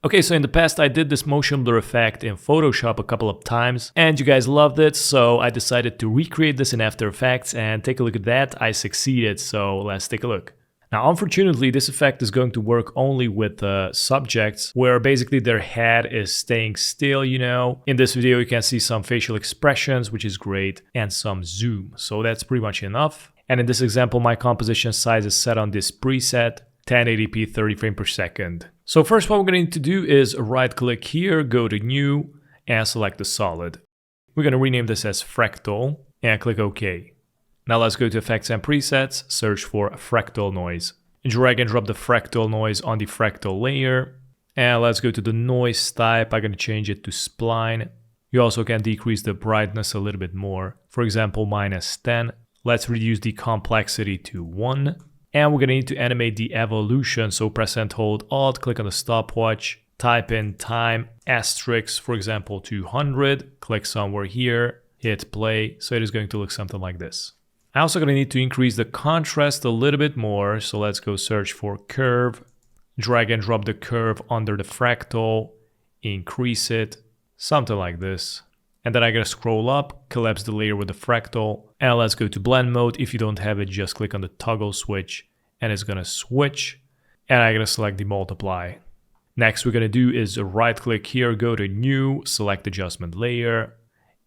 Okay, so in the past I did this motion blur effect in Photoshop a couple of times and you guys loved it, so I decided to recreate this in After Effects and take a look at that. I succeeded, so let's take a look. Now, unfortunately, this effect is going to work only with subjects where basically their head is staying still, you know. In this video, you can see some facial expressions, which is great, and some zoom. So that's pretty much enough. And in this example, my composition size is set on this preset, 1080p 30 frames per second. So first what we're going to need to do is right click here, go to new and select the solid. We're going to rename this as fractal and click OK. Now let's go to effects and presets, search for fractal noise. Drag and drop the fractal noise on the fractal layer. And let's go to the noise type. I'm going to change it to spline. You also can decrease the brightness a little bit more. For example, -10. Let's reduce the complexity to 1. And we're going to need to animate the evolution, so press and hold Alt, click on the stopwatch, type in time asterisk, for example 200, click somewhere here, hit play, so it is going to look something like this. I'm also going to need to increase the contrast a little bit more, so let's go search for curve, drag and drop the curve under the fractal, increase it, something like this. And then I'm going to scroll up, collapse the layer with the fractal, and let's go to blend mode. If you don't have it, just click on the toggle switch, and it's going to switch, and I'm going to select the multiply. Next, we're going to do is right click here, go to new, select adjustment layer,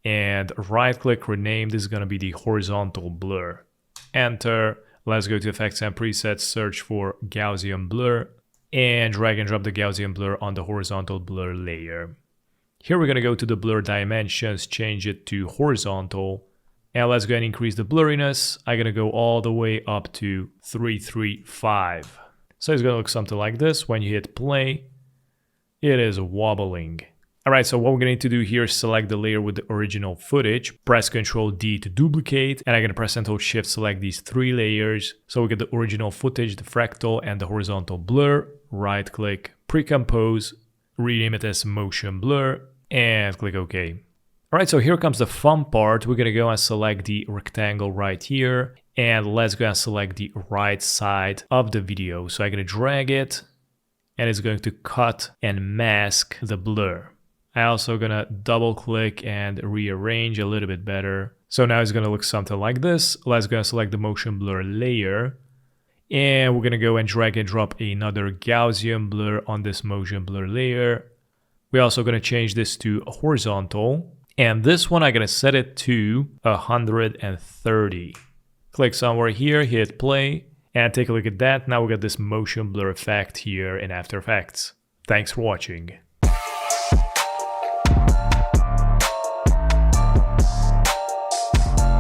and right click, rename. This is going to be the horizontal blur. Enter. Let's go to effects and presets, search for Gaussian blur, and drag and drop the Gaussian blur on the horizontal blur layer. Here we're going to go to the blur dimensions, change it to horizontal, and let's go and increase the blurriness. I'm going to go all the way up to 335. So it's going to look something like this. When you hit play, it is wobbling. Alright, so what we're going to need to do here is select the layer with the original footage, press Ctrl D to duplicate, and I'm going to press and hold Shift, select these 3 layers. So we get the original footage, the fractal, and the horizontal blur. Right click, pre-compose, rename it as motion blur, and click OK. Alright, so here comes the fun part. We're going to go and select the rectangle right here, and let's go and select the right side of the video. So I'm going to drag it, and it's going to cut and mask the blur. I'm also going to double click and rearrange a little bit better. So now it's going to look something like this. Let's go and select the motion blur layer. And we're going to go and drag and drop another Gaussian blur on this motion blur layer. We're also going to change this to horizontal. And this one, I'm going to set it to 130. Click somewhere here, hit play, and take a look at that. Now we got this motion blur effect here in After Effects. Thanks for watching.